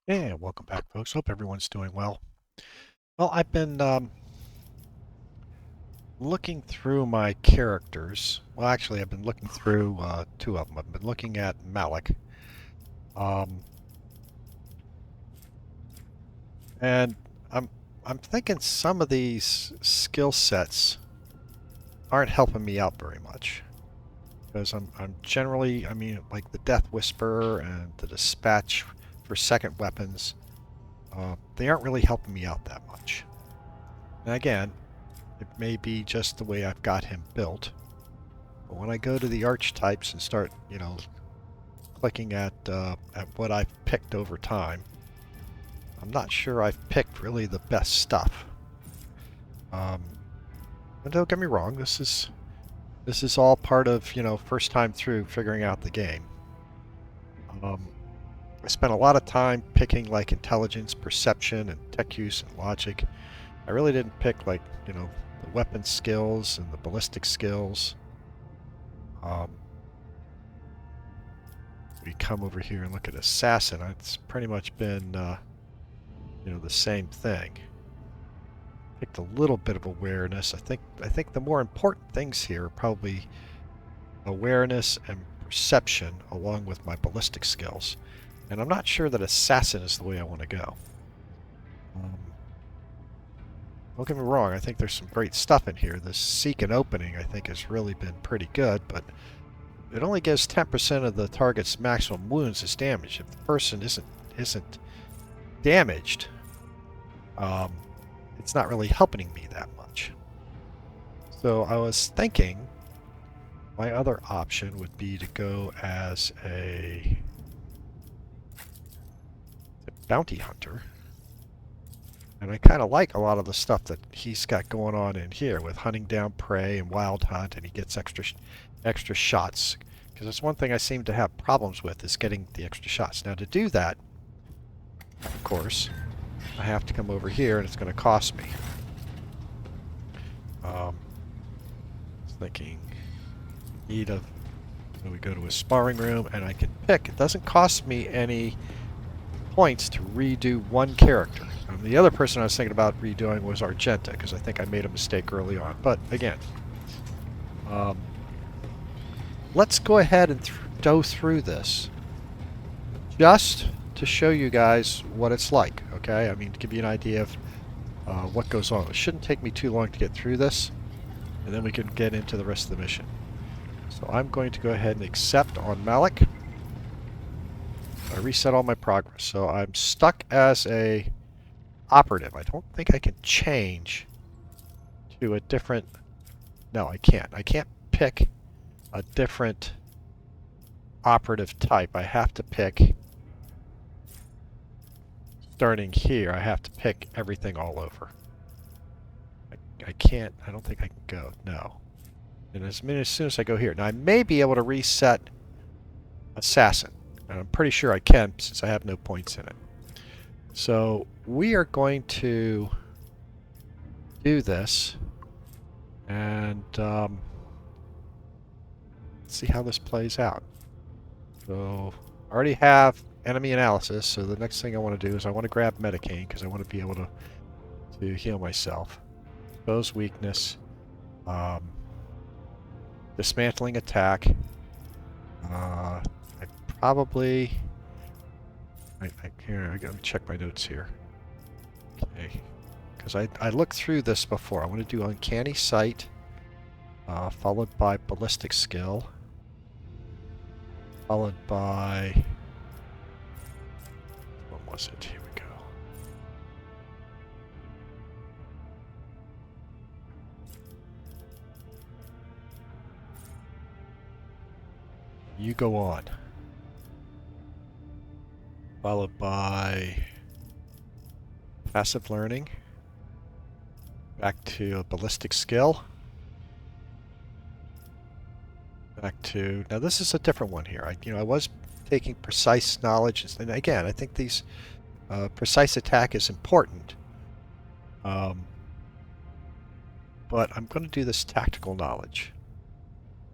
And welcome back, folks. Hope everyone's doing well. Well, I've been looking through my characters. Well, actually, I've been looking through two of them. I've been looking at Malik, um, and I'm I'm thinking some of these skill sets aren't helping me out very much because I'm generally, I mean, like the Death Whisperer and the Dispatch for second weapons. They aren't really helping me out that much. And again, it may be just the way I've got him built. But when I go to the archetypes and start, clicking at what I've picked over time, I'm not sure I've picked really the best stuff. Um, and don't get me wrong, this is all part of first time through figuring out the game. Um, I spent a lot of time picking like intelligence, perception, and tech use and logic. I really didn't pick like the weapon skills and the ballistic skills. Um, we come over here and look at assassin. It's pretty much been the same thing. Picked a little bit of awareness. I think the more important things here are probably awareness and perception along with my ballistic skills. And I'm not sure that assassin is the way I want to go. Don't get me wrong, I think there's some great stuff in here. This seek and opening I think has really been pretty good, but it only gives 10% of the target's maximum wounds as damage. If the person isn't damaged, it's not really helping me that much. So I was thinking my other option would be to go as a bounty hunter. And I kind of like a lot of the stuff that he's got going on in here with hunting down prey and wild hunt, and he gets extra shots. Because that's one thing I seem to have problems with, is getting the extra shots. Now to do that, of course, I have to come over here and it's going to cost me. I was thinking, need of, we go to a sparring room and I can pick. It doesn't cost me any points to redo one character. The other person I was thinking about redoing was Argenta, because I think I made a mistake early on. But again, let's go ahead and go through this just to show you guys what it's like, okay? I mean, to give you an idea of what goes on. It shouldn't take me too long to get through this, and then we can get into the rest of the mission. So I'm going to go ahead and accept on Malik. I reset all my progress. So I'm stuck as a operative. I don't think I can change to a different... No, I can't. I can't pick a different operative type. I have to pick... Starting here, I have to pick everything all over. I can't... I don't think I can go. No. And as soon as I go here... Now, I may be able to reset Assassin. And I'm pretty sure I can, since I have no points in it. So we are going to do this and see how this plays out. So I already have enemy analysis, so the next thing I want to do is I want to grab Medicaine because I want to be able to heal myself. Expose weakness, dismantling attack. I probably... Here, I gotta check my notes here. Okay, because I looked through this before. I want to do Uncanny Sight, followed by Ballistic Skill, followed by... What was it? Here we go. You go on. Followed by passive learning, back to a ballistic skill, back to... Now this is a different one here. I was taking precise knowledge, and again, I think these precise attack is important. But I'm going to do this tactical knowledge.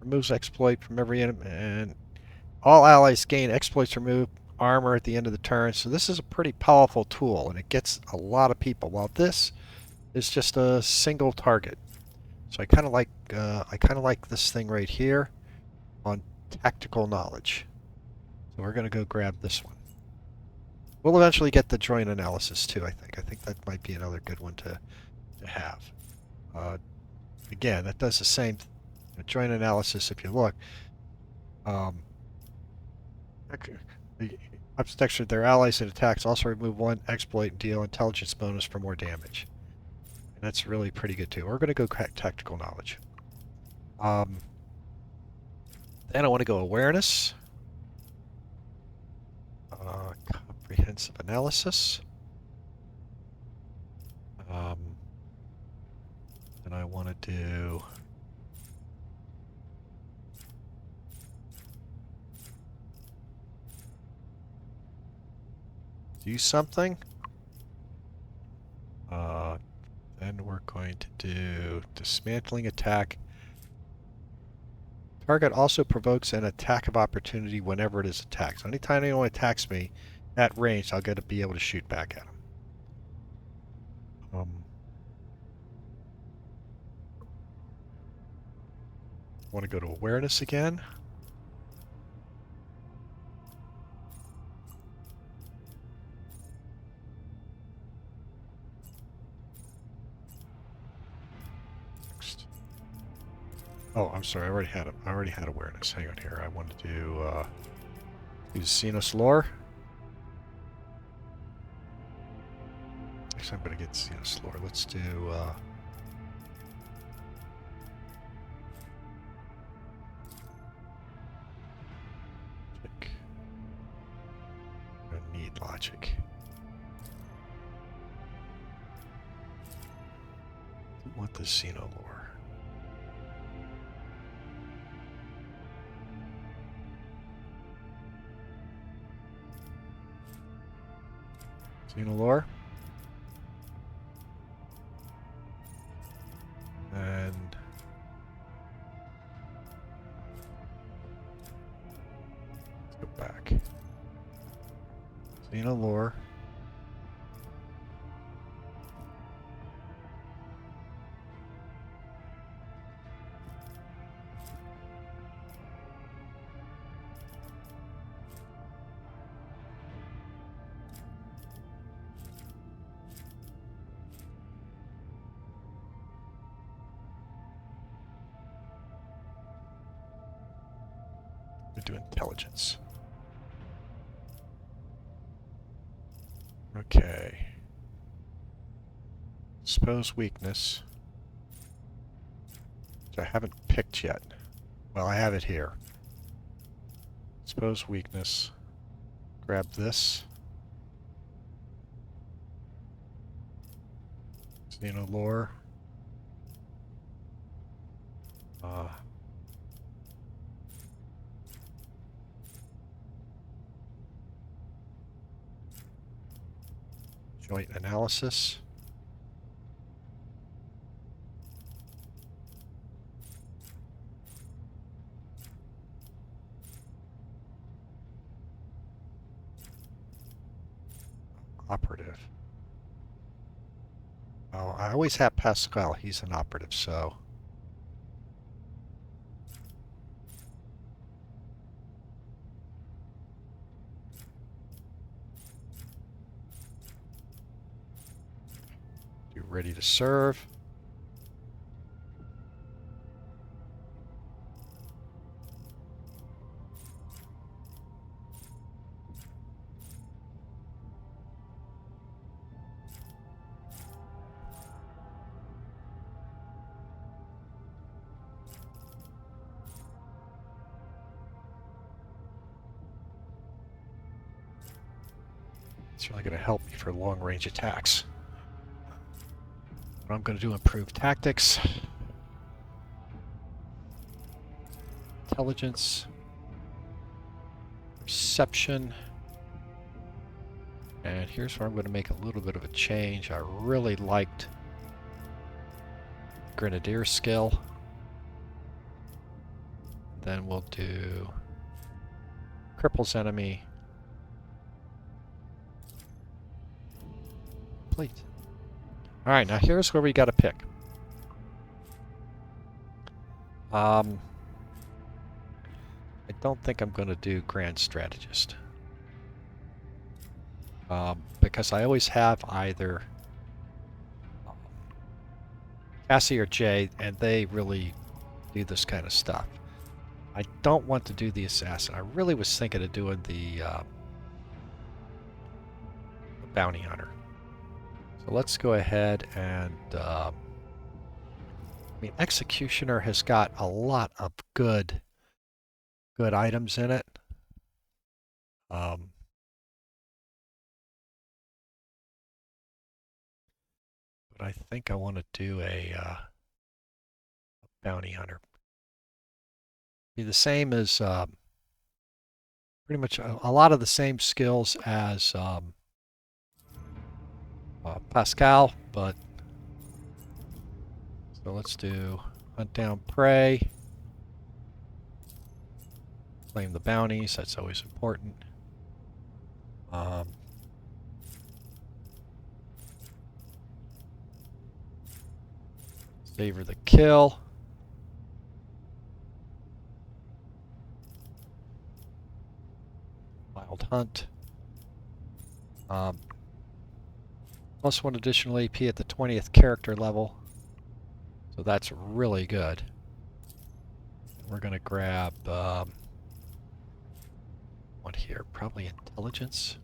Removes exploit from every enemy, and all allies gain exploits removed armor at the end of the turn. So this is a pretty powerful tool, and it gets a lot of people. While this is just a single target. So I kind of like this thing right here on tactical knowledge. So we're going to go grab this one. We'll eventually get the joint analysis too, I think. I think that might be another good one to have. Again, that does the same joint analysis if you look. Obstruction their allies and attacks also remove one exploit and deal intelligence bonus for more damage. And that's really pretty good too. We're going to go tactical knowledge. Then I want to go awareness. Comprehensive analysis. And I want to do something. Then we're going to do dismantling attack. Target also provokes an attack of opportunity whenever it is attacked. So anytime anyone attacks me at range, I'll get to be able to shoot back at them. Want to go to awareness again. Next. Oh, I'm sorry. I already had awareness. Hang on here. I wanted to do Xenos lore. Actually, I'm going to get Xenos lore. Let's do. Need logic. What the Xenolore? Xenolore. And let's go back. Xenolore. We do intelligence. Okay. Suppose weakness. Which I haven't picked yet. Well, I have it here. Suppose weakness. Grab this. Xenolore. Joint analysis. Operative. Oh, I always have Pascal. He's an operative, so. You ready to serve? It's really going to help me for long-range attacks. What I'm going to do, improve tactics, intelligence, perception, and here's where I'm going to make a little bit of a change. I really liked Grenadier skill. Then we'll do cripples enemy, complete. Alright, now here's where we gotta pick. I don't think I'm going to do Grand Strategist. Because I always have either Cassie or Jay, and they really do this kind of stuff. I don't want to do the Assassin. I really was thinking of doing the Bounty Hunter. So let's go ahead and... I mean, Executioner has got a lot of good items in it. But I think I want to do a Bounty Hunter. Be the same as pretty much a lot of the same skills as Pascal, but so let's do Hunt Down Prey, claim the bounties, that's always important. Savor the kill. Wild Hunt. Plus 1 additional AP at the 20th character level. So that's really good. We're going to grab one here, probably Intelligence.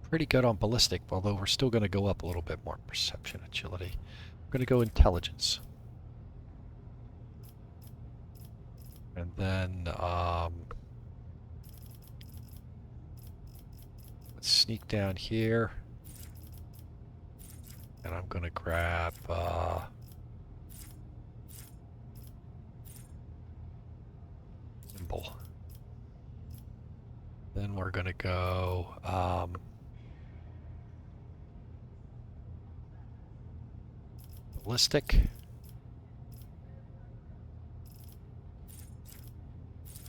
Pretty good on Ballistic, although we're still going to go up a little bit more. Perception, Agility. I'm going to go Intelligence. And then let's sneak down here. And I'm going to grab Nimble. Then we're going to go Ballistic.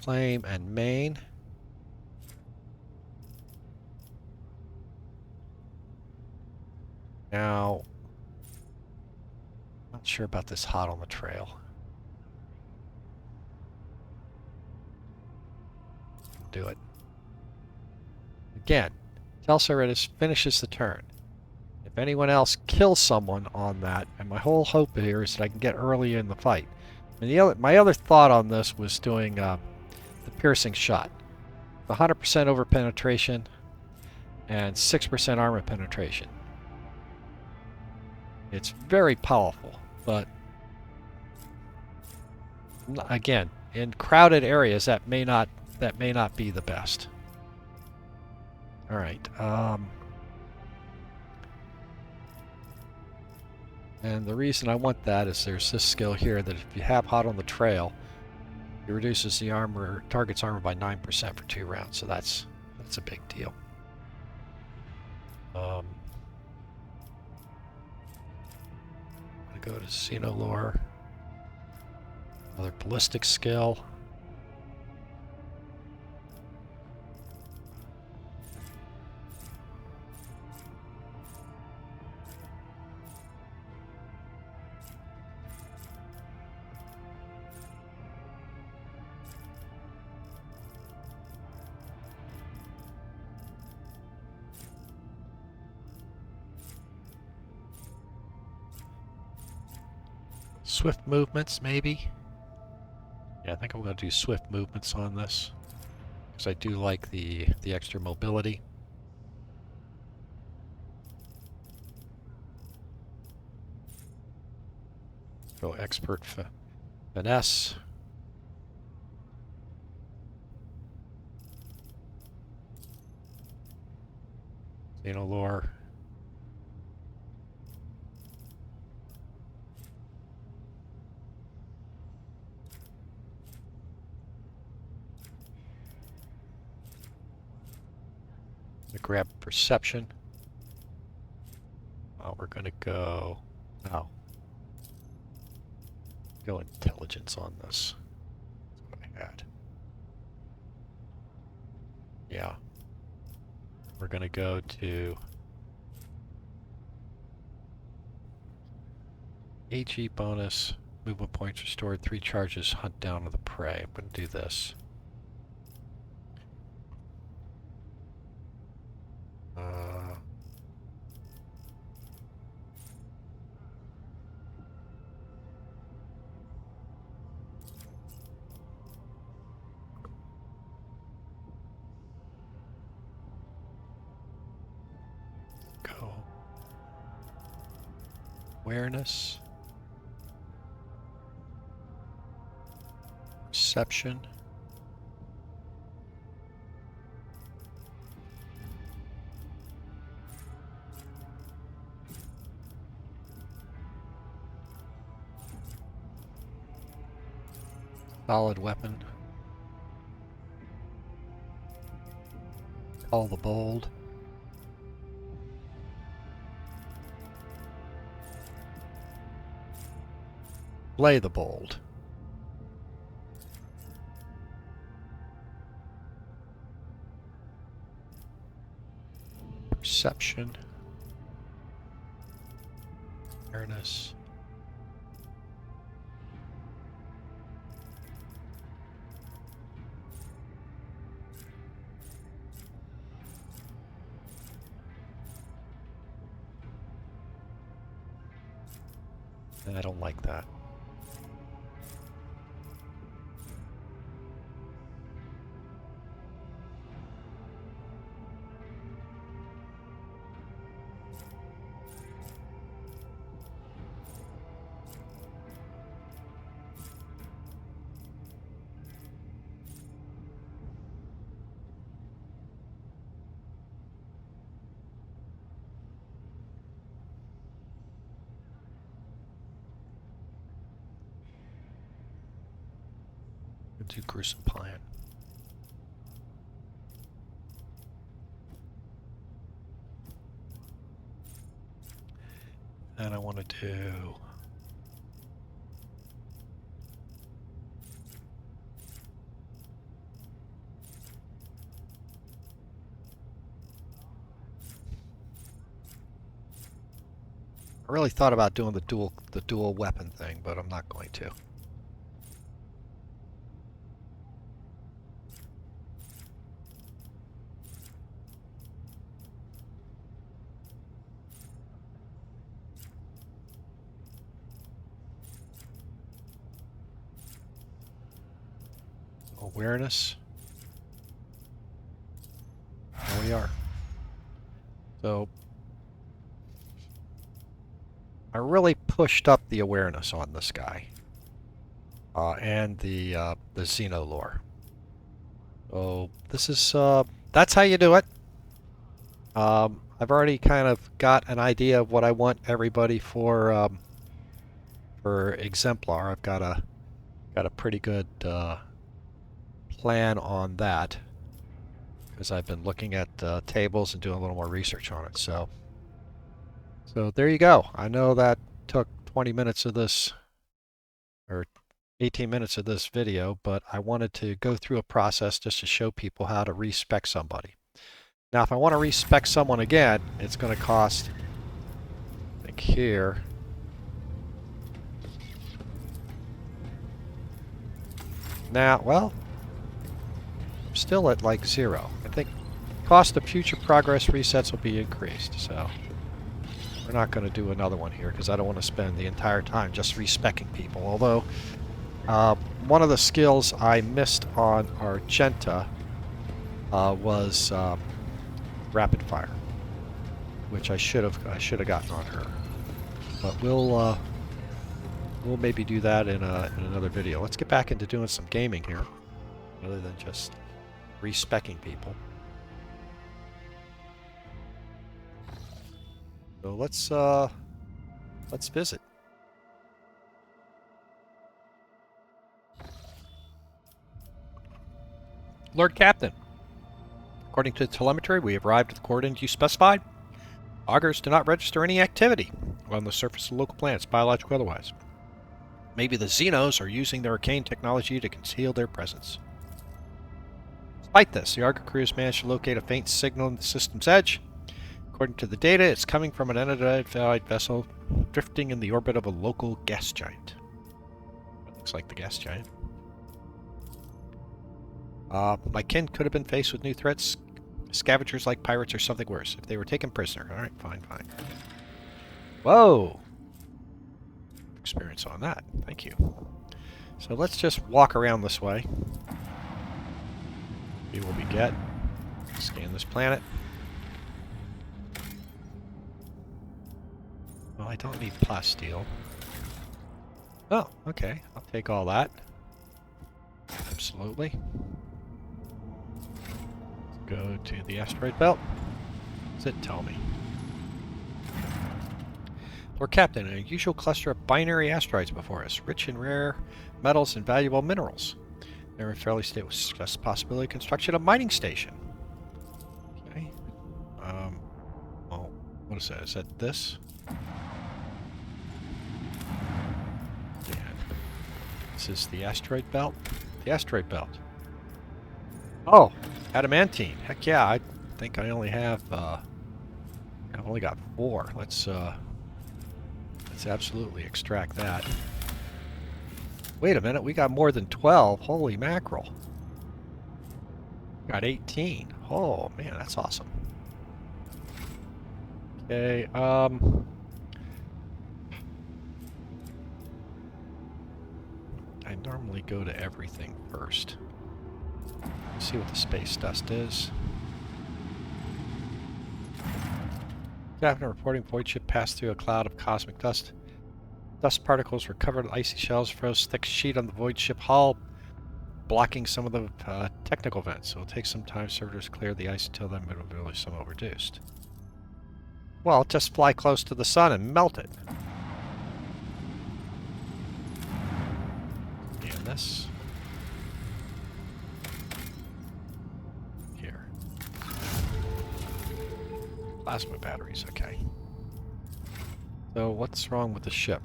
Flame and Main. Now, not sure about this Hot on the Trail. Do it. Again, Telsaridis finishes the turn. If anyone else kills someone on that, and my whole hope here is that I can get early in the fight. And my other thought on this was doing the Piercing Shot. 100% over penetration and 6% armor penetration. It's very powerful, but again, in crowded areas that may not be the best. All right. And the reason I want that is there's this skill here that if you have Hot on the Trail, it reduces the target's armor by 9% for 2 rounds. So that's a big deal. I'm gonna go to Xenolore. Another ballistic skill. Swift movements, maybe? Yeah, I think I'm going to do swift movements on this. Because I do like the extra mobility. Go Expert Finesse. Xenolore. Grab Perception. We're going to go... No. Go Intelligence on this. That's what I had. Yeah. We're going to go to AG bonus. Movement points restored. 3 charges. Hunt down of the prey. I'm going to do this. Go. Awareness. Perception. Solid weapon. Call the bold. Play the bold. Perception. Awareness. And I don't like that. Do gruesome plan. And I want to do I really thought about doing the dual weapon thing, but I'm not going to. Awareness. There we are. So I really pushed up the awareness on this guy, and the Xeno lore. So this is that's how you do it. I've already kind of got an idea of what I want everybody for Exemplar. I've got a pretty good plan on that, because I've been looking at tables and doing a little more research on it. So there you go. I know that took 20 minutes of this, or 18 minutes of this video, but I wanted to go through a process just to show people how to respec somebody. Now, if I want to respec someone again, it's going to cost, I think here, now, well, I'm still at like 0. I think cost of future progress resets will be increased, so we're not going to do another one here because I don't want to spend the entire time just respecking people. Although, one of the skills I missed on Argenta was rapid fire, which I should have gotten on her. But we'll maybe do that in another video. Let's get back into doing some gaming here, rather than just respecking people. So let's visit. Lord Captain, according to the telemetry, we have arrived at the coordinates you specified. Augurs do not register any activity on the surface of local planets, biological or otherwise. Maybe the Xenos are using their arcane technology to conceal their presence. Despite this, the Augur crew has managed to locate a faint signal in the system's edge. According to the data, it's coming from an unidentified vessel drifting in the orbit of a local gas giant. It looks like the gas giant. My kin could have been faced with new threats. Scavengers like pirates or something worse. If they were taken prisoner. Alright, fine, fine. Whoa! Experience on that. Thank you. So let's just walk around this way. See what we get. Scan this planet. Well, I don't need plasteel. Oh, okay. I'll take all that. Absolutely. Let's go to the asteroid belt. What's it tell me? Lord Captain, an unusual cluster of binary asteroids before us, rich in rare metals and valuable minerals. They're in fairly stable possibility of construction of mining station. Okay. Well, what is that? Is that this? Yeah. This is the asteroid belt. The asteroid belt. Oh, adamantine. Heck yeah! I think I only have. I've only got 4. Let's absolutely extract that. Wait a minute, we got more than 12. Holy mackerel. Got 18. Oh, man, that's awesome. Okay, I normally go to everything first. See what the space dust is. Captain reporting void ship passed through a cloud of cosmic dust. Dust particles were covered in icy shells, froze thick sheet on the void ship hull, blocking some of the technical vents. So it'll take some time. Servitors clear the ice until then, but it'll be really somewhat reduced. Well, just fly close to the sun and melt it. And this. Here. Plasma batteries, okay. So what's wrong with the ship?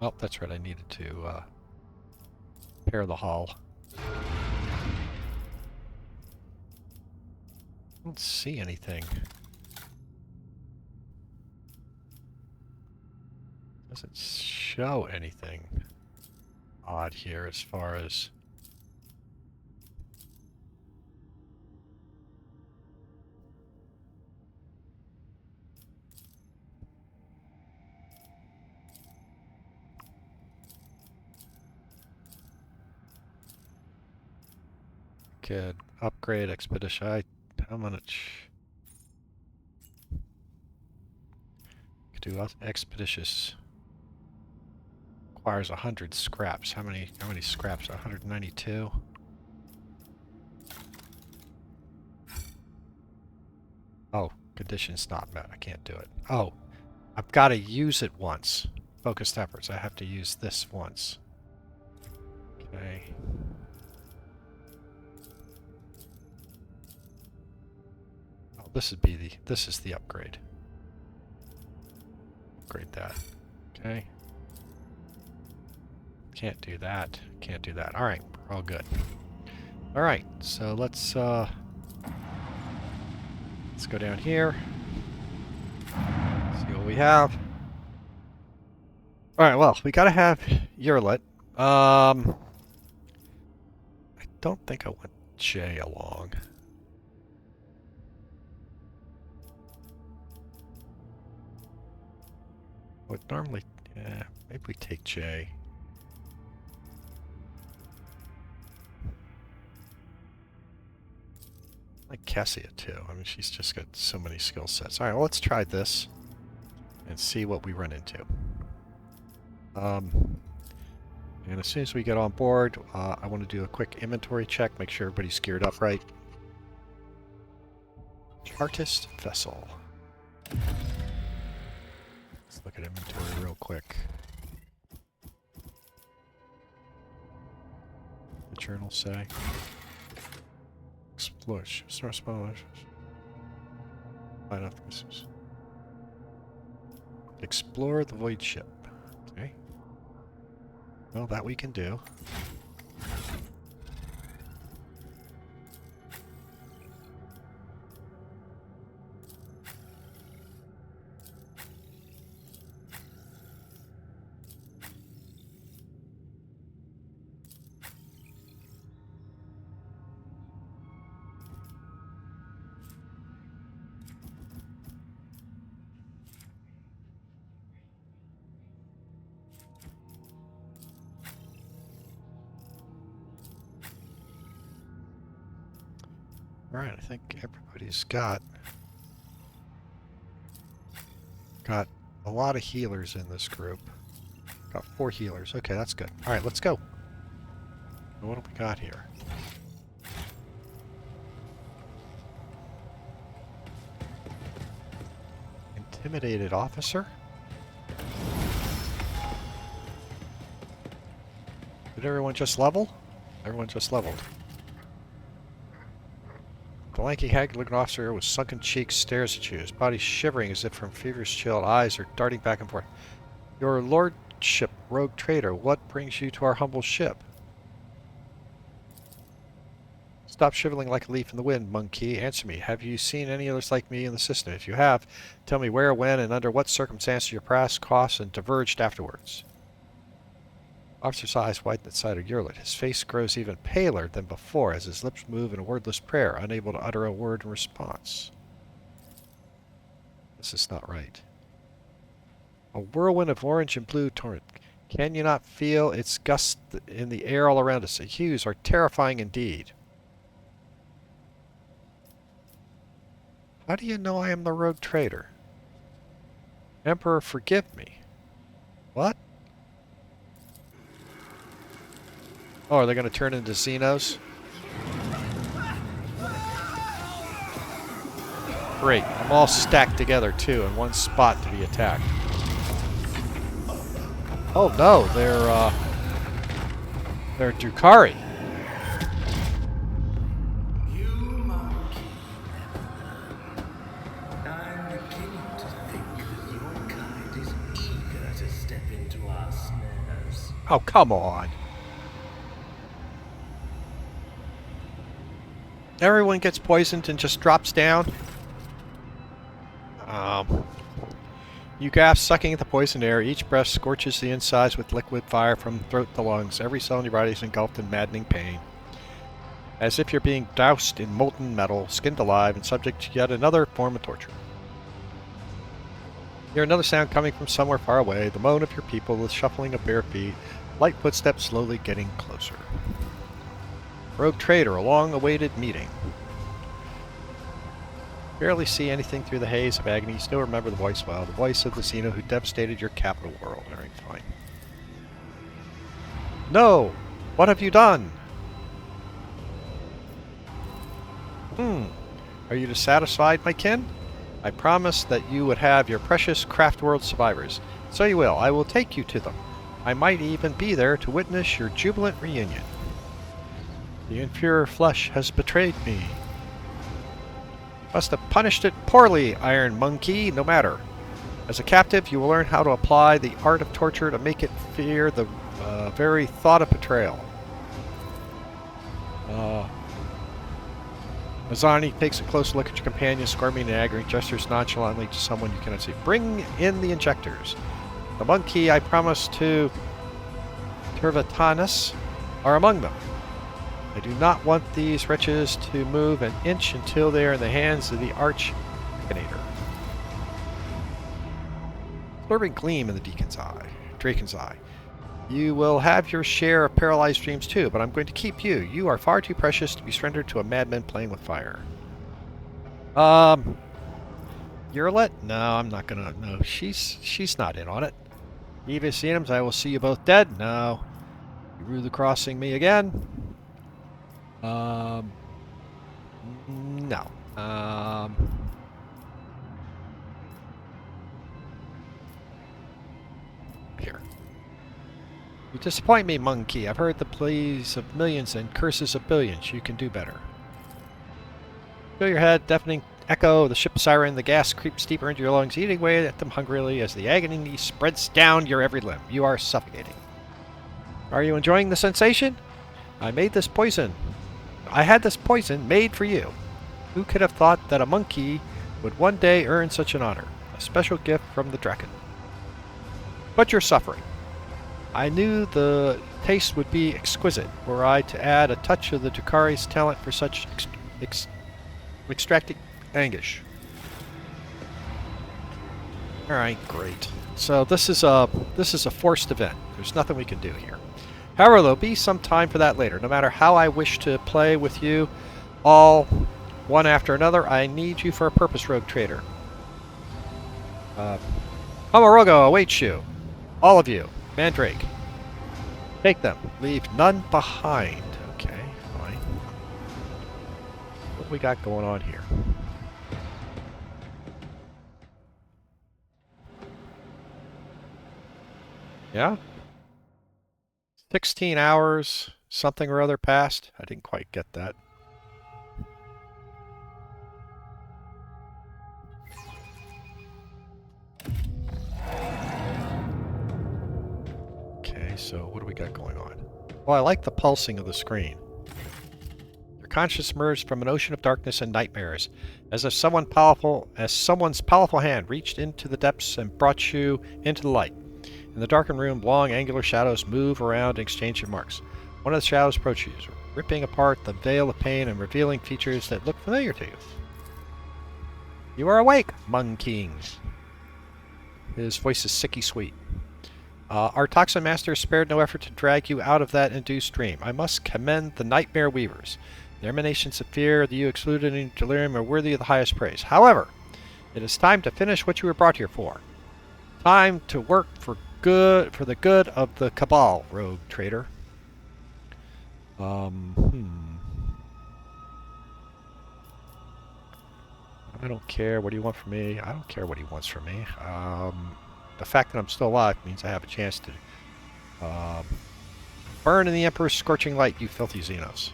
Oh, that's right, I needed to repair the hull. I don't see anything. Doesn't show anything odd here as far as... Could upgrade expedition. How much? Could do expeditious. Requires 100 scraps. How many scraps? 192. Oh, conditions not met. I can't do it. Oh, I've got to use it once. Focused efforts. I have to use this once. Okay. This is the upgrade. Upgrade that. Okay. Can't do that. Can't do that. Alright, we're all good. Alright, so let's go down here. See what we have. Alright, well, we gotta have Urlet. I don't think I want Jay along. Would normally, maybe we take Jay. I like Cassia too. I mean, she's just got so many skill sets. All right, well, let's try this and see what we run into. And as soon as we get on board, I want to do a quick inventory check, make sure everybody's geared up right. Chartist vessel. Let's look at inventory real quick. The journal say. Explore. Explore the void ship. Okay. Well, that we can do. Alright, I think everybody's got a lot of healers in this group. Got 4 healers. Okay, that's good. Alright, let's go. What do we got here? Intimidated officer? Did everyone just level? Everyone just leveled. The lanky, haggard-looking officer with sunken cheeks stares at you, his body shivering as if from feverish chill. Eyes are darting back and forth. Your lordship, rogue trader, what brings you to our humble ship? Stop shivering like a leaf in the wind, monkey. Answer me. Have you seen any others like me in the system? If you have, tell me where, when, and under what circumstances your paths crossed and diverged afterwards. Officer's eyes widen at sight of Yurlit. His face grows even paler than before as his lips move in a wordless prayer, unable to utter a word in response. This is not right. A whirlwind of orange and blue torrent. Can you not feel its gusts in the air all around us? The hues are terrifying indeed. How do you know I am the rogue trader? Emperor, forgive me. What? Oh, are they going to turn into Xenos? Great. I'm all stacked together, too, in one spot to be attacked. Oh, no. They're Drukhari. You monkey. I'm beginning to think that your kind is eager to step into our snares. Oh, come on. Everyone gets poisoned and just drops down. You gasp, sucking at the poisoned air. Each breath scorches the insides with liquid fire from throat to lungs. Every cell in your body is engulfed in maddening pain. As if you're being doused in molten metal, skinned alive, and subject to yet another form of torture. You hear another sound coming from somewhere far away. The moan of your people, the shuffling of bare feet. Light footsteps slowly getting closer. Rogue trader, a long-awaited meeting. Barely see anything through the haze of agony. You still remember the voice well. The voice of the Xeno who devastated your capital world. Alright, fine. No! What have you done? Are you dissatisfied, my kin? I promised that you would have your precious craft world survivors. So you will. I will take you to them. I might even be there to witness your jubilant reunion. The inferior flesh has betrayed me. You must have punished it poorly, Iron Monkey, no matter. As a captive, you will learn how to apply the art of torture to make it fear the very thought of betrayal. Mazani takes a close look at your companion, squirming in agony, gestures nonchalantly to someone you cannot see. Bring in the injectors. The monkey I promised to Tervatanus are among them. I do not want these wretches to move an inch until they are in the hands of the Arch-Machinator. Blurring gleam in the Draken's eye. You will have your share of paralyzed dreams too, but I'm going to keep you. You are far too precious to be surrendered to a madman playing with fire. Yurlit? No, I'm not gonna. No, she's not in on it. Eva Siemens, I will see you both dead. No. You rue the crossing me again. No. Here. You disappoint me, monkey. I've heard the pleas of millions and curses of billions. You can do better. Feel your head, deafening echo of the ship siren. The gas creeps deeper into your lungs, eating away at them hungrily as the agony spreads down your every limb. You are suffocating. Are you enjoying the sensation? I had this poison made for you. Who could have thought that a monkey would one day earn such an honor? A special gift from the Draken. But you're suffering. I knew the taste would be exquisite were I to add a touch of the Drukhari's talent for such extracting anguish. Alright, great. So this is a forced event. There's nothing we can do here. However, there'll be some time for that later. No matter how I wish to play with you all one after another. I need you for a purpose, rogue trader. Hamorogo awaits you. All of you. Mandrake. Take them. Leave none behind. Okay, fine. What do we got going on here? Yeah? 16 hours, something or other passed. I didn't quite get that. Okay, so what do we got going on? Well, I like the pulsing of the screen. Your conscience emerged from an ocean of darkness and nightmares, as if someone's powerful hand reached into the depths and brought you into the light. In the darkened room, long, angular shadows move around and exchange remarks. One of the shadows approaches you, ripping apart the veil of pain and revealing features that look familiar to you. You are awake, Mung King. His voice is sicky sweet. Our Toxin Master spared no effort to drag you out of that induced dream. I must commend the Nightmare Weavers. The emanations of fear that you excluded in delirium are worthy of the highest praise. However, it is time to finish what you were brought here for. Time to work for the good of the Cabal, rogue trader. I don't care. What do you want from me? I don't care what he wants from me. The fact that I'm still alive means I have a chance to burn in the Emperor's scorching light, you filthy Xenos.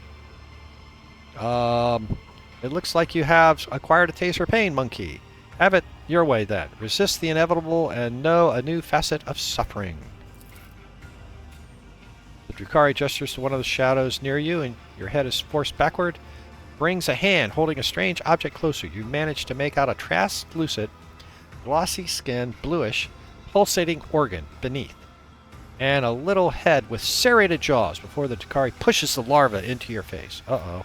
It looks like you have acquired a taste for pain, monkey. Have it your way, then. Resist the inevitable and know a new facet of suffering. The Drukhari gestures to one of the shadows near you, and your head is forced backward. Brings a hand holding a strange object closer. You manage to make out a translucent, glossy skin, bluish, pulsating organ beneath, and a little head with serrated jaws before the Drukhari pushes the larva into your face. Uh-oh.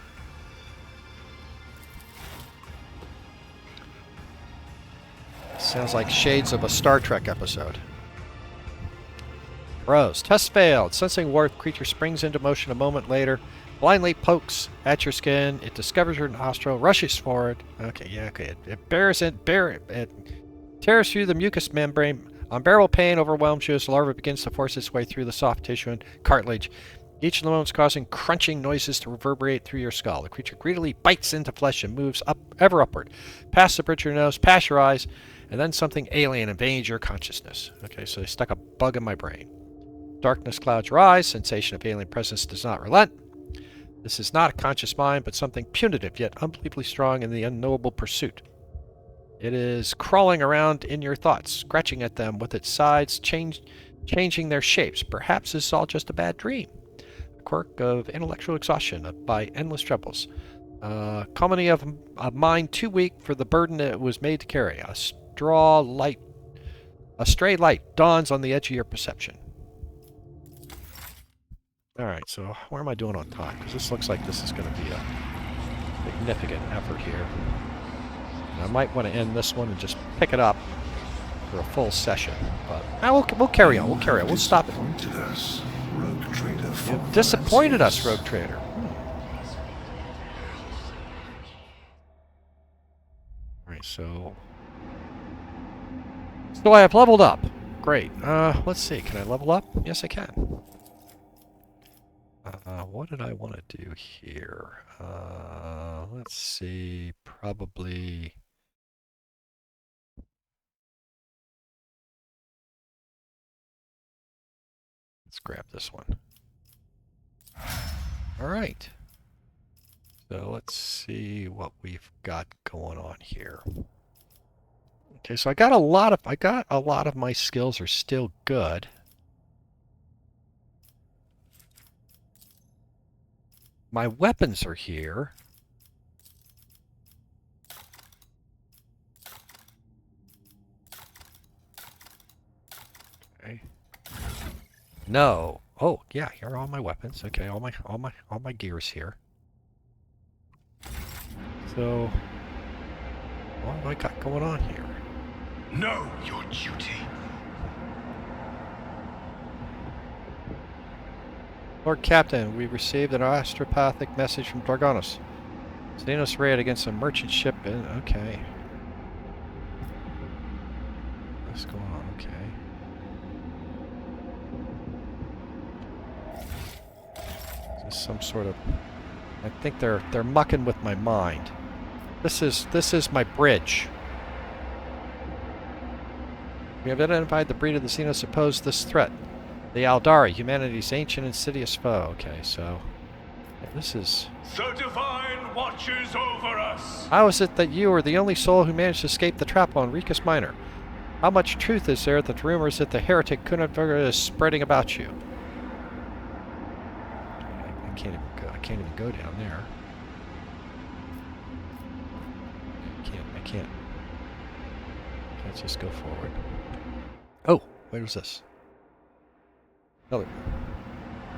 Sounds like shades of a Star Trek episode. Rose. Test failed. Sensing warp, creature springs into motion a moment later, blindly pokes at your skin. It discovers your nostril, rushes forward. Okay, yeah, okay. It tears through the mucous membrane. Unbearable pain overwhelms you as the larva begins to force its way through the soft tissue and cartilage. Each of the moments causing crunching noises to reverberate through your skull. The creature greedily bites into flesh and moves up, ever upward, past the bridge of your nose, past your eyes, and then something alien invades your consciousness. Okay, so they stuck a bug in my brain. Darkness clouds your eyes. Sensation of alien presence does not relent. This is not a conscious mind, but something punitive yet unbelievably strong in the unknowable pursuit. It is crawling around in your thoughts, scratching at them with its sides, changing their shapes. Perhaps this is all just a bad dream. A quirk of intellectual exhaustion by endless troubles. Comedy of a mind too weak for the burden it was made to carry. A stray light dawns on the edge of your perception. Alright, so where am I doing on time? Because this looks like this is going to be a significant effort here. And I might want to end this one and just pick it up for a full session. But we'll carry on. We'll carry on. We'll stop it. You've disappointed us, rogue trader. Alright, so I have leveled up. Great. Let's see. Can I level up? Yes, I can. What did I want to do here? Let's see. Probably... Let's grab this one. Alright. So let's see what we've got going on here. Okay, so I got a lot of my skills are still good. My weapons are here. Okay. No. Oh, yeah, here are all my weapons. Okay, all my gear's here. So what have I got going on here? Know your duty. Lord Captain, we received an astropathic message from Dargonis. Xenos raid against a merchant ship. Okay. What's going on? Okay. Is this some sort of... I think they're mucking with my mind. This is my bridge. We have identified the breed of the Xenos that pose this threat. The Aldari, humanity's ancient insidious foe. Okay, so... This is... The Divine watches over us! How is it that you are the only soul who managed to escape the trap on Ricus Minor? How much truth is there that the rumors that the heretic Kunadvarga is spreading about you? I can't even go down there. I can't just go forward. Oh, what was this? Another.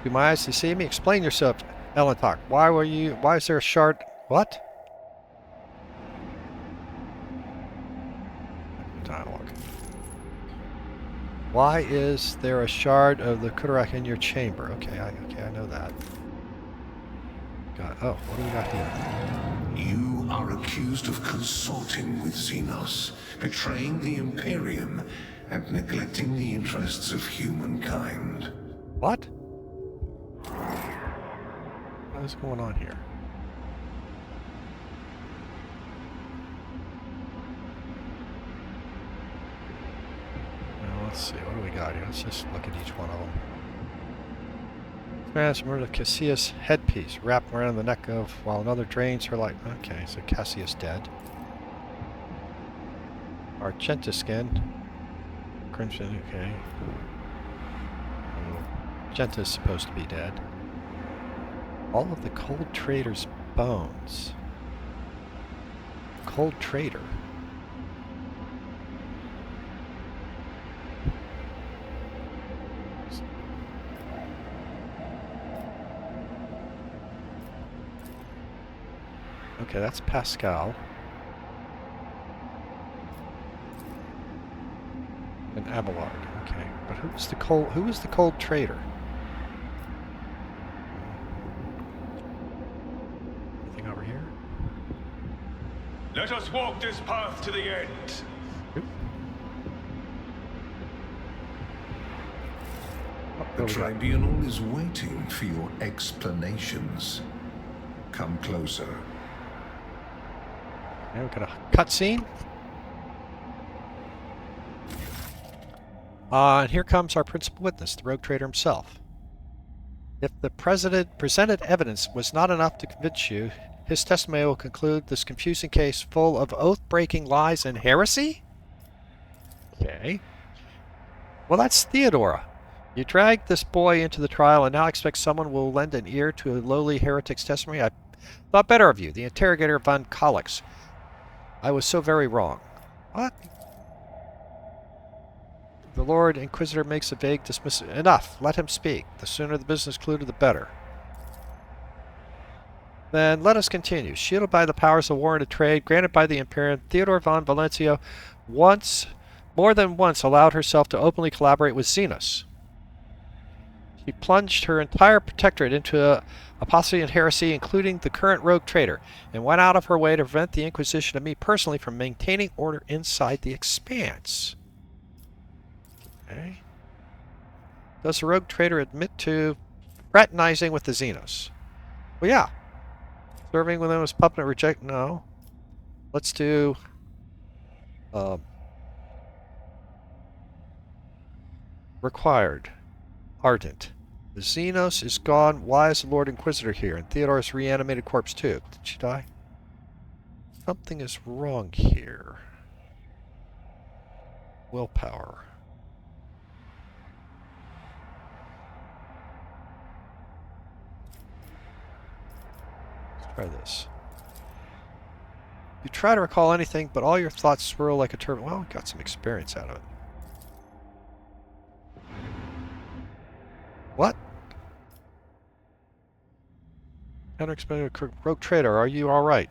Do my eyes deceive me? Explain yourself, Elentok. Why is there a shard? What? Dialogue. Why is there a shard of the Kudarak in your chamber? Okay, I know that. Oh, what do we got here? You are accused of consorting with Xenos, betraying the Imperium, and neglecting the interests of humankind. What? What is going on here? Well, let's see. What do we got here? Let's just look at each one of them. Remember the Cassius headpiece wrapped around the neck of, while another drains her life. Okay, so Cassius dead. Argenta skin. Crimson, okay. Argenta's supposed to be dead. All of the Cold Trader's bones. Cold Trader. Okay, that's Pascal. And Abelard. Okay, but who was the Cold Trader? Anything over here? Let us walk this path to the end. Oop. The tribunal is waiting for your explanations. Come closer. Now we've got a cutscene. And here comes our principal witness, the rogue trader himself. If the presented evidence was not enough to convince you, his testimony will conclude this confusing case full of oath-breaking lies and heresy? Okay. Well, that's Theodora. You dragged this boy into the trial and now expect someone will lend an ear to a lowly heretic's testimony? I thought better of you, the interrogator von Kolix. I was so very wrong. What? The Lord Inquisitor makes a vague dismissive. Enough. Let him speak. The sooner the business concluded, the better. Then let us continue. Shielded by the powers of war and trade granted by the Imperium, Theodore von Valencio more than once allowed herself to openly collaborate with Xenos. She plunged her entire protectorate into apostasy and heresy, including the current rogue trader, and went out of her way to prevent the Inquisition and me personally from maintaining order inside the Expanse. Okay. Does the rogue trader admit to fraternizing with the Xenos? Well, yeah. Serving with them as puppet reject? No. Let's do... required. Ardent. The Xenos is gone. Why is the Lord Inquisitor here? And Theodore's reanimated corpse too. Did she die? Something is wrong here. Willpower. Let's try this. You try to recall anything, but all your thoughts swirl like a turbine. Well, we got some experience out of it. What? Unexpected rogue trader, are you alright?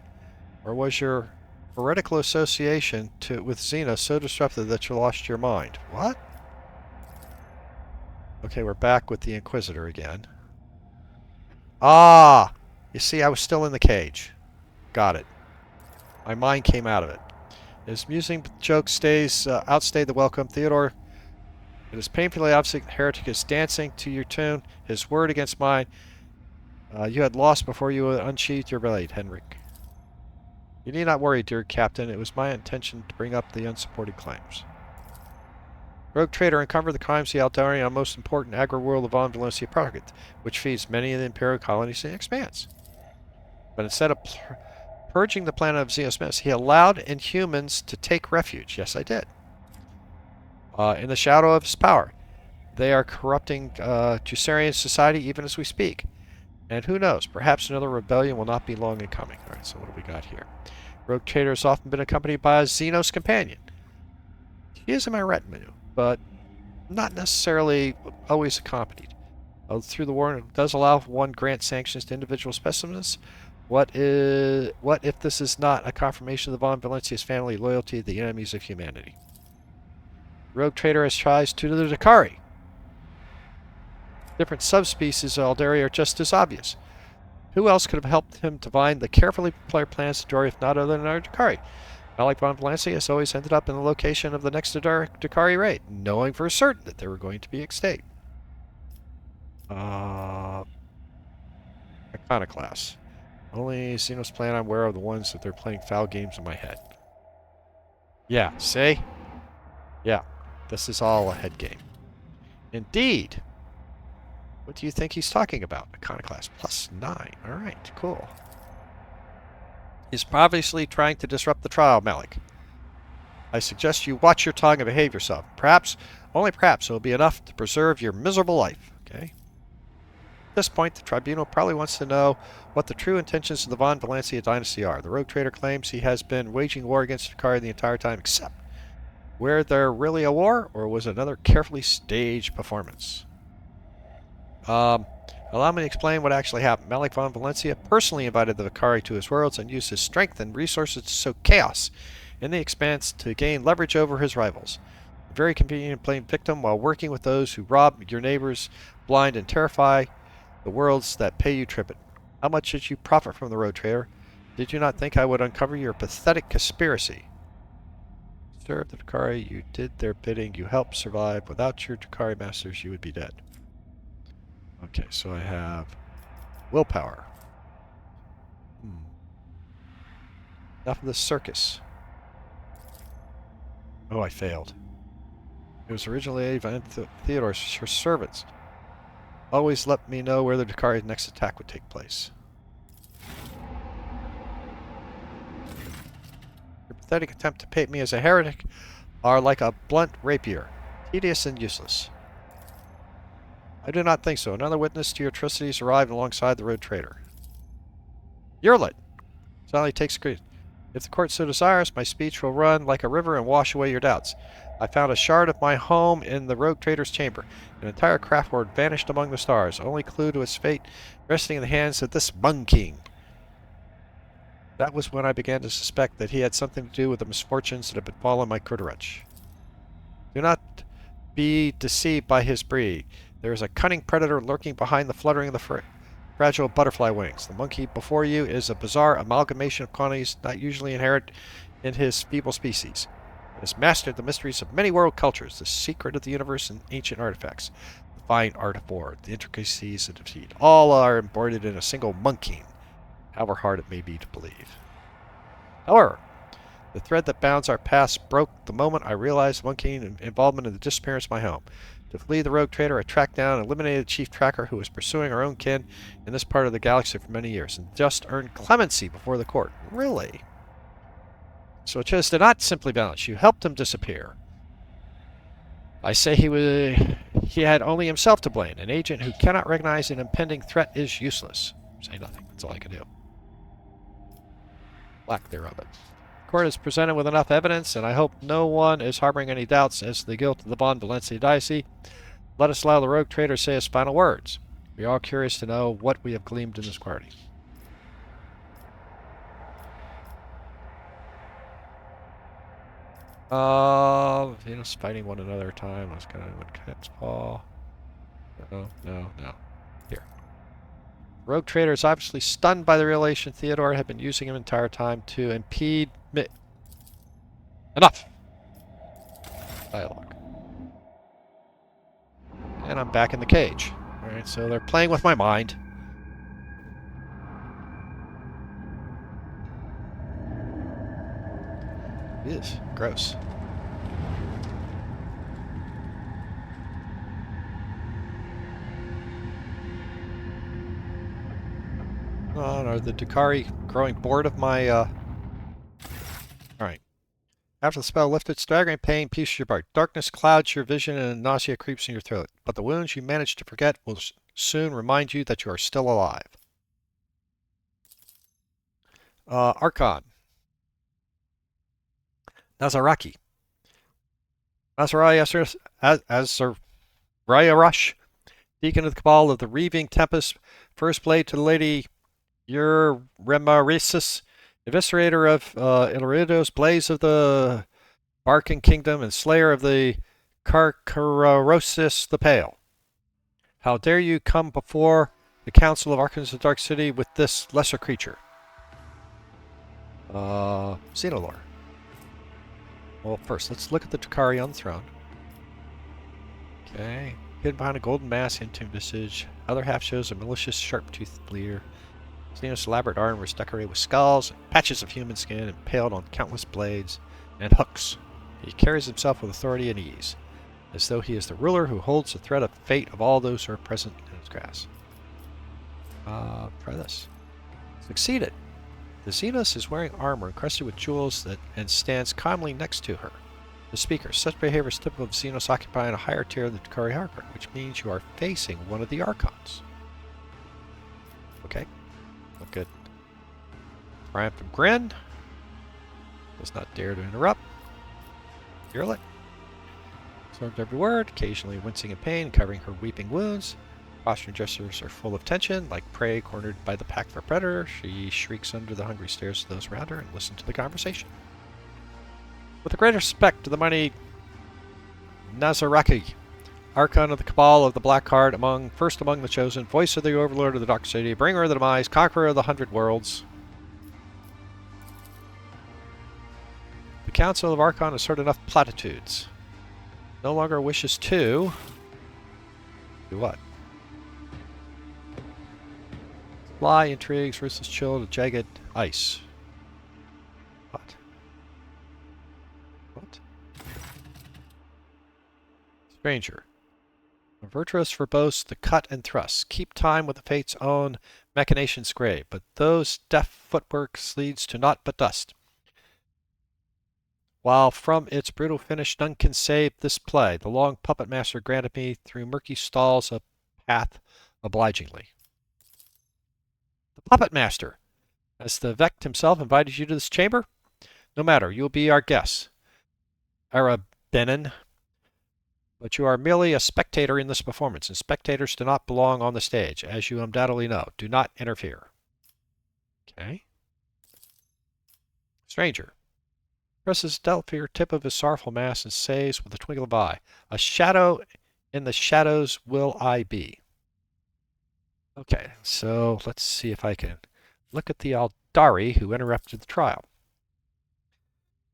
Or was your heretical association with Xena so disruptive that you lost your mind? What? Okay, we're back with the Inquisitor again. Ah! You see, I was still in the cage. Got it. My mind came out of it. His amusing joke outstayed the welcome. Theodore, it is painfully obvious the heretic is dancing to your tune, his word against mine. You had lost before you unsheathed your blade, Henrik. You need not worry, dear Captain. It was my intention to bring up the unsupported claims. Rogue trader, uncover the crimes of the Aldari on most important agri-world of Von Valencia project, which feeds many of the Imperial colonies in the expanse. But instead of purging the planet of Xenos, he allowed Inhumans to take refuge. Yes, I did. In the shadow of his power. They are corrupting Jussarian society even as we speak. And who knows, perhaps another rebellion will not be long in coming. Alright, so what do we got here? Rogue trader has often been accompanied by a Xenos companion. He is in my retinue, but not necessarily always accompanied. Through the war, it does allow one grant sanctions to individual specimens. What if this is not a confirmation of the Von Valencia's family loyalty to the enemies of humanity? Rogue trader has ties to the Drukhari. Different subspecies of Aldari are just as obvious. Who else could have helped him divine the carefully prepared plans to Drukhari if not other than our Drukhari? Malik Von Valencia has always ended up in the location of the next Drukhari raid, knowing for certain that they were going to be extinct. Iconoclast. Only Xenos plan I'm aware of the ones that they're playing foul games in my head. Yeah, see? Yeah, this is all a head game. Indeed. What do you think he's talking about? Iconoclast +9. Alright, cool. He's obviously trying to disrupt the trial, Malik. I suggest you watch your tongue and behave yourself. Perhaps, only perhaps, it will be enough to preserve your miserable life. Okay? At this point, the tribunal probably wants to know what the true intentions of the Von Valencia dynasty are. The rogue trader claims he has been waging war against Drukhari the entire time, except were there really a war, or was it another carefully staged performance? Allow me to explain what actually happened. Malik Von Valencia personally invited the Drukhari to his worlds and used his strength and resources to sow chaos in the expanse to gain leverage over his rivals. A very convenient playing victim while working with those who rob your neighbors, blind and terrify the worlds that pay you tribute. How much did you profit from the road trader? Did you not think I would uncover your pathetic conspiracy? Serve the Drukhari, you did their bidding, you helped survive. Without your Drukhari masters, you would be dead. Okay, so I have willpower. Enough of this circus. Oh, I failed. It was originally Van Theodore's, her servants. Always let me know where the Drukhari's next attack would take place. Your pathetic attempt to paint me as a heretic are like a blunt rapier, tedious and useless. I do not think so. Another witness to your atrocities arrived alongside the road trader. Yerlet! Sally takes credit. If the court so desires, my speech will run like a river and wash away your doubts. I found a shard of my home in the rogue trader's chamber. An entire craft hoard vanished among the stars. Only clue to its fate resting in the hands of this Mung King. That was when I began to suspect that he had something to do with the misfortunes that had befallen my Kurdarach. Do not be deceived by his breed. There is a cunning predator lurking behind the fluttering of the fragile butterfly wings. The monkey before you is a bizarre amalgamation of qualities not usually inherent in his feeble species. It has mastered the mysteries of many world cultures, the secret of the universe and ancient artifacts, the fine art of war, the intricacies of defeat. All are embodied in a single monkey, however hard it may be to believe. However, the thread that bounds our past broke the moment I realized monkey's involvement in the disappearance of my home. To flee the rogue trader, I tracked down and eliminated the chief tracker who was pursuing our own kin in this part of the galaxy for many years, and just earned clemency before the court. Really? So Chis did not simply balance. You helped him disappear. I say he had only himself to blame. An agent who cannot recognize an impending threat is useless. Say nothing. That's all I can do. Lack thereof. The court is presented with enough evidence, and I hope no one is harboring any doubts as to the guilt of the Von Valencia dynasty. Let us allow the rogue trader to say his final words. We are all curious to know what we have gleaned in this party. Venus fighting one another at a time. Let's go with cat's paw. No. Here. Rogue trader is obviously stunned by the revelation Theodore had been using him the entire time to impede me. Enough! Dialogue. And I'm back in the cage. Alright, so they're playing with my mind. Ew, gross. Oh, no, the Drukhari growing bored of my, Alright. After the spell lifted, staggering pain pierces your heart. Darkness clouds your vision and nausea creeps in your throat. But the wounds you manage to forget will soon remind you that you are still alive. Archon. Nazaraki. Nazaraya Azariah Rush, Deacon of the Cabal of the Reaving Tempest, first blade to the Lady Uremarisis, Eviscerator of Illyridos, Blaze of the Barcan Kingdom, and Slayer of the Carcarosis the Pale. How dare you come before the Council of Archons of the Dark City with this lesser creature? Xenolore. Well, first, let's look at the Drukhari on the throne. Okay. Hidden behind a golden mask into visage. Other half shows a malicious, sharp-toothed blear. Xenos' elaborate armor is decorated with skulls, and patches of human skin, impaled on countless blades and hooks. He carries himself with authority and ease, as though he is the ruler who holds the thread of fate of all those who are present in his grasp. Try this. Succeeded. The Xenos is wearing armor encrusted with jewels and stands calmly next to her. The speaker. Such behavior is typical of Xenos occupying a higher tier of the Drukhari hierarchy, which means you are facing one of the Archons. Okay. Look good. Triumphant grin. Does not dare to interrupt. Virulent. Absorbed every word, occasionally wincing in pain, covering her weeping wounds. Posture and gestures are full of tension, like prey cornered by the pack of a predator. She shrieks under the hungry stares of those around her and listens to the conversation. With a great respect to the mighty Nazaraki, Archon of the Cabal of the Black Heart, first among the chosen, voice of the Overlord of the Dark City, bringer of the demise, conqueror of the 100 worlds. The Council of Archon has heard enough platitudes. No longer wishes to... do what? Fly, intrigues, ruthless chill to jagged ice. What? What? Stranger. A virtuous verbose the cut and thrust. Keep time with the fate's own machinations grave, but those deft footwork leads to naught but dust. While from its brutal finish none can save this play, the long puppet master granted me through murky stalls a path obligingly. The puppet master! Has the Vect himself invited you to this chamber? No matter, you will be our guest. Arabenin. But you are merely a spectator in this performance, and spectators do not belong on the stage, as you undoubtedly know. Do not interfere. Okay. Stranger. Presses the tip of his sorrowful mask and says with a twinkle of eye, a shadow in the shadows will I be. Okay, so let's see if I can look at the Aldari who interrupted the trial.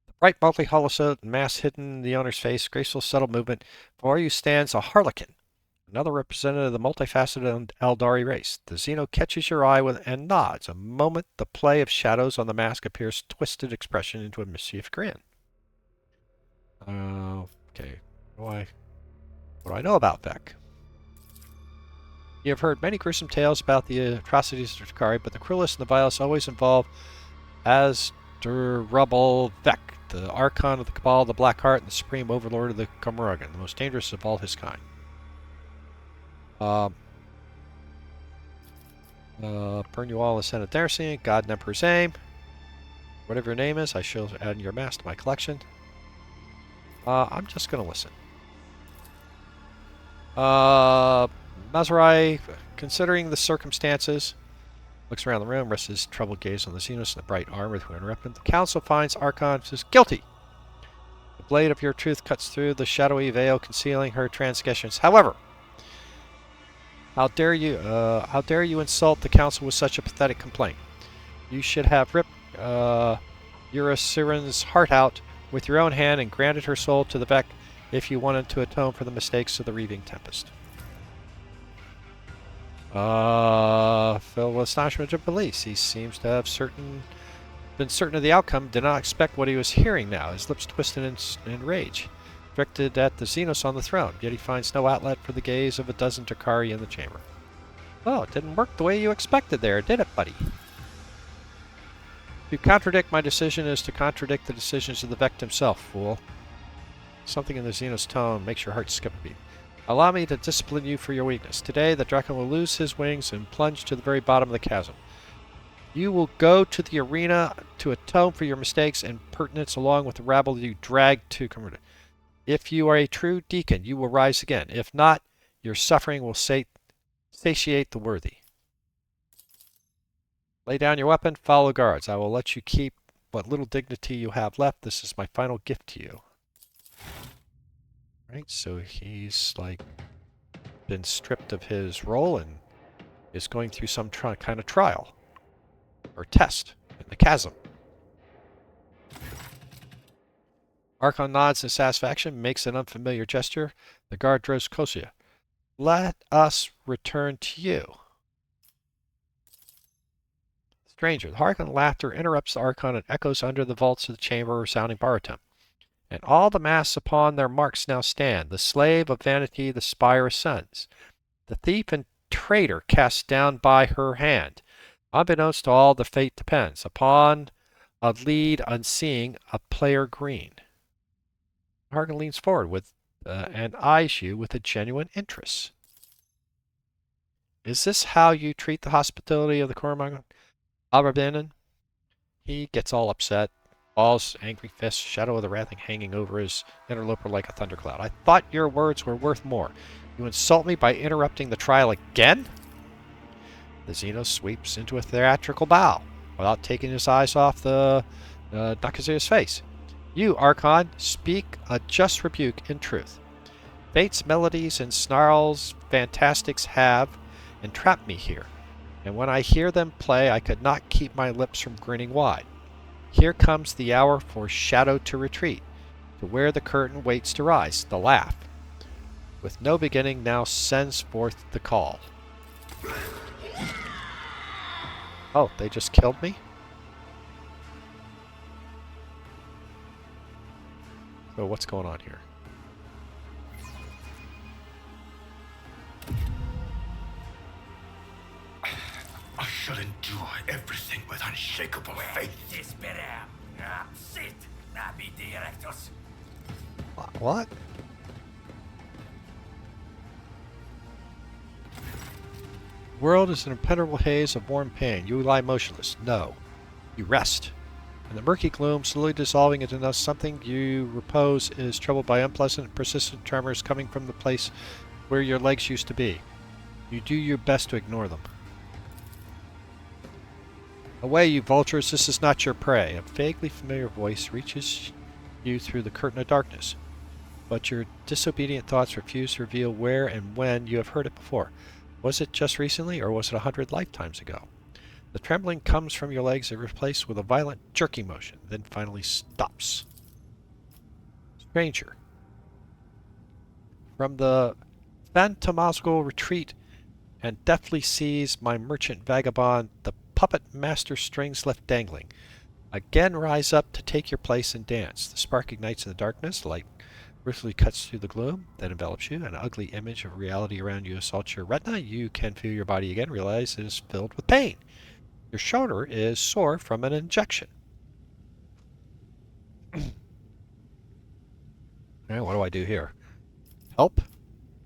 The bright multi-holosode mask hidden in the owner's face, graceful subtle movement. Before you stands a harlequin, another representative of the multifaceted Aldari race. The Xeno catches your eye and nods. A moment, the play of shadows on the mask appears twisted expression into a mischief grin. Okay, what do I know about Vec? You have heard many gruesome tales about the atrocities of Drukhari, but the cruelest and the vilest always involve Azdrabal Vec, the Archon of the Cabal of the Black Heart and the Supreme Overlord of the Comorgan, the most dangerous of all his kind. Burn you all in the Senate Darcy, God and Emperor's aim. Whatever your name is, I shall add your mask to my collection. I'm just going to listen. Mazarai, considering the circumstances, looks around the room, rests his troubled gaze on the Xenos in the bright armor who interrupted him. The council finds Archon is guilty. The blade of your truth cuts through the shadowy veil concealing her transgressions. However, How dare you insult the council with such a pathetic complaint? You should have ripped Urasiren's heart out with your own hand and granted her soul to the Vec if you wanted to atone for the mistakes of the Reaving Tempest. Filled with astonishment and police. He seems to have been certain of the outcome, did not expect what he was hearing now, his lips twisted in rage. Directed at the Xenos on the throne, yet he finds no outlet for the gaze of a dozen Drukhari in the chamber. Oh, it didn't work the way you expected there, did it, buddy? To contradict my decision is to contradict the decisions of the Vect himself, fool. Something in the Xenos tone makes your heart skip a beat. Allow me to discipline you for your weakness. Today, the Draken will lose his wings and plunge to the very bottom of the chasm. You will go to the arena to atone for your mistakes and pertinence along with the rabble you dragged to Kamruda. If you are a true deacon, you will rise again. If not, your suffering will satiate the worthy. Lay down your weapon, follow guards. I will let you keep what little dignity you have left. This is my final gift to you. Right, so he's like been stripped of his role and is going through some kind of trial or test in the chasm. Archon nods in satisfaction, makes an unfamiliar gesture. The guard draws closer. Let us return to you. Stranger, the Archon laughter interrupts the Archon and echoes under the vaults of the chamber, resounding baritone. And all the masks upon their marks now stand. The slave of vanity, the spire ascends. The thief and traitor cast down by her hand. Unbeknownst to all, the fate depends upon a lead unseeing, a player green. Hargan leans forward with and eyes you with a genuine interest. Is this how you treat the hospitality of the Coromandel? Alberbenin? He gets all upset. Balls, angry fists, shadow of the wrath hanging over his interloper like a thundercloud. I thought your words were worth more. You insult me by interrupting the trial again? The Xenos sweeps into a theatrical bow without taking his eyes off the Nakazuya's face. You, Archon, speak a just rebuke in truth. Fate's melodies and snarls fantastics have entrapped me here, and when I hear them play I could not keep my lips from grinning wide. Here comes the hour for shadow to retreat, to where the curtain waits to rise, the laugh. With no beginning now sends forth the call. Oh, they just killed me? So what's going on here? I shall endure everything with unshakable faith. What? The world is an impenetrable haze of warm pain. You lie motionless. No. You rest. And the murky gloom, slowly dissolving into something you repose, is troubled by unpleasant and persistent tremors coming from the place where your legs used to be. You do your best to ignore them. Away, you vultures, this is not your prey. A vaguely familiar voice reaches you through the curtain of darkness. But your disobedient thoughts refuse to reveal where and when you have heard it before. Was it just recently, or was it 100 lifetimes ago? The trembling comes from your legs and replaced with a violent jerking motion, then finally stops. Stranger. From the phantasmal retreat and deftly seize my merchant vagabond, the puppet master strings left dangling. Again rise up to take your place and dance. The spark ignites in the darkness, the light ruthlessly cuts through the gloom that envelops you. An ugly image of reality around you assaults your retina. You can feel your body again, realize it is filled with pain. Your shoulder is sore from an injection. Alright, what do I do here? Help?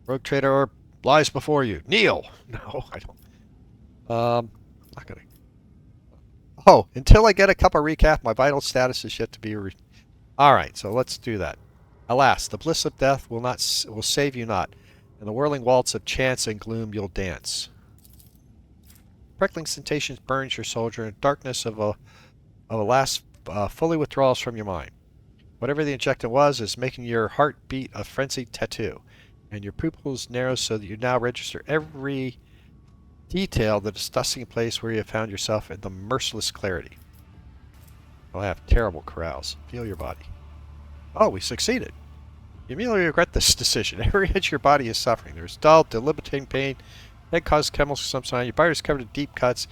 Rogue trader lies before you. Kneel! No, I don't. Not gonna. Oh, until I get a cup of recap, my vital status is yet to be Alright, so let's do that. Alas, the bliss of death will save you not. In the whirling waltz of chance and gloom you'll dance. Prickling sensations burns your soldier, and darkness of a last fully withdrawals from your mind. Whatever the injectant was is making your heart beat a frenzied tattoo. and your pupils narrow so that you now register every detail that is dusting place where you have found yourself in the merciless clarity. You'll have terrible carouse. Feel your body. Oh, we succeeded. You immediately regret this decision. Every inch of your body is suffering. There's dull, debilitating pain. Head causes chemicals of some sign. Your body is covered in deep cuts,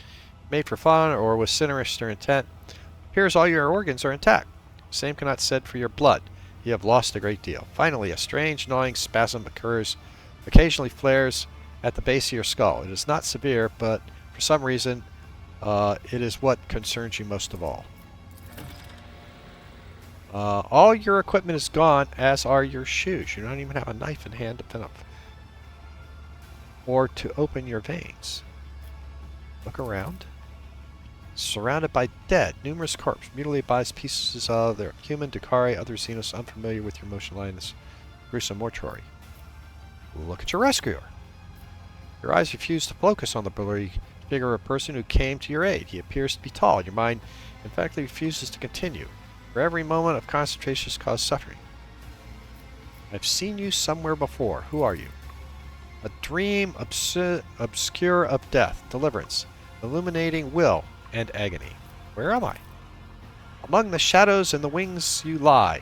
made for fun or with sinister intent. It appears all your organs are intact. The same cannot be said for your blood. You have lost a great deal. Finally, a strange, gnawing spasm occurs, occasionally flares at the base of your skull. It is not severe, but for some reason, it is what concerns you most of all. All your equipment is gone, as are your shoes. You don't even have a knife in hand to pin up or to open your veins. Look around. Surrounded by dead, numerous corpses, mutilated bodies, pieces of their human, Drukhari, other Xenos unfamiliar with your motion line, this gruesome mortuary. Look at your rescuer. Your eyes refuse to focus on the blurry figure of a person who came to your aid. He appears to be tall. Your mind emphatically refuses to continue. For every moment of concentration has caused suffering. I've seen you somewhere before. Who are you? A dream obscure of death, deliverance, illuminating will, and agony. Where am I? Among the shadows and the wings you lie,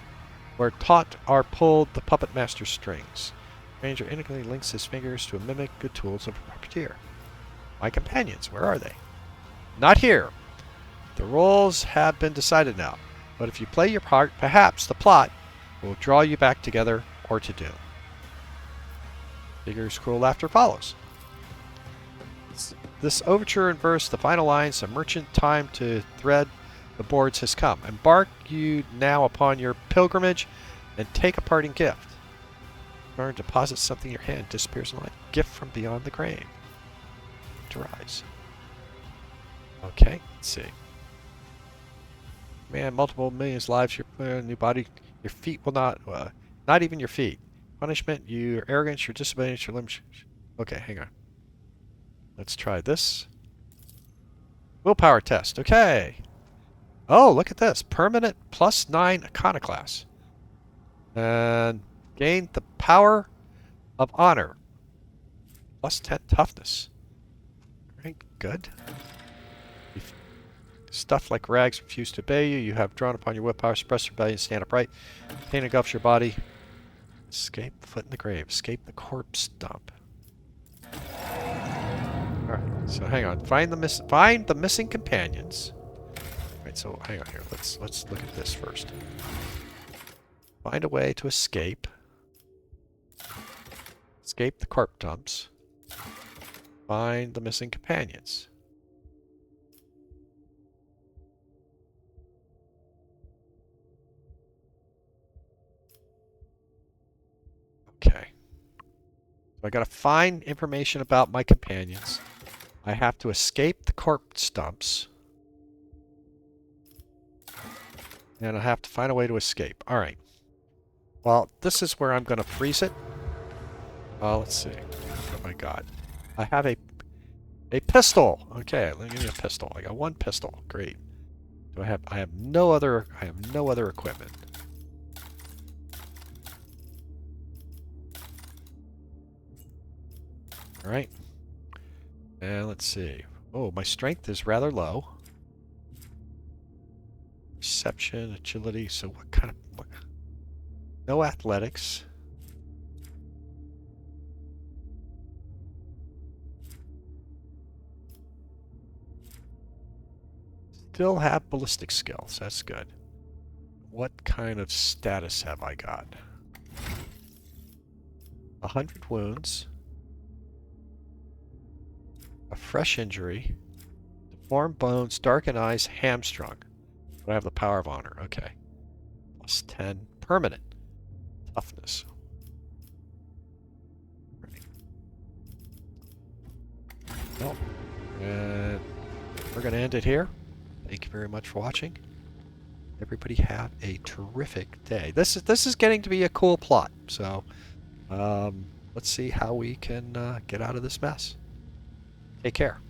where taut are pulled the puppet master's strings. Ranger innocently links his fingers to mimic good tools of a puppeteer. My companions, where are they? Not here. The roles have been decided now, but if you play your part, perhaps the plot will draw you back together or to doom. Figure's cruel laughter follows. This overture in verse, the final lines, the merchant time to thread the boards has come. Embark you now upon your pilgrimage and take a parting gift. Learn, deposit something in your hand, disappears in light. Gift from beyond the grave. To rise. Okay, let's see. Man, multiple millions lives, your new body, your feet will not even your feet. Punishment, your arrogance, your disobedience, your limbs. Okay, hang on. Let's try this. Willpower test. Okay. Oh, look at this. Permanent +9 iconoclast. And gain the power of honor. +10 toughness. Right, good. If stuff like rags refuse to obey you. You have drawn upon your willpower, suppress rebellion, stand upright. Pain engulfs your body. Escape, foot in the grave. Escape the corpse dump. Alright, so hang on. Find the missing companions. Alright, so hang on here. Let's look at this first. Find a way to escape. Escape the corpse dumps. Find the missing companions. Okay. So I gotta find information about my companions. I have to escape the corpse dumps. And I have to find a way to escape. Alright. Well, this is where I'm gonna freeze it. Let's see. What have I got? I have a pistol. Okay, let me give me a pistol. I got one pistol. Great. Do I have no other equipment. Alright. And let's see. Oh, my strength is rather low. Perception, agility, so what kind of... No athletics. Still have ballistic skills, that's good. What kind of status have I got? 100 wounds. A fresh injury. Deformed bones, darkened eyes, hamstrung. But I have the power of honor. Okay. +10. Permanent. Toughness. Right. Well, and we're going to end it here. Thank you very much for watching. Everybody have a terrific day. This is getting to be a cool plot. So, let's see how we can get out of this mess. Take care.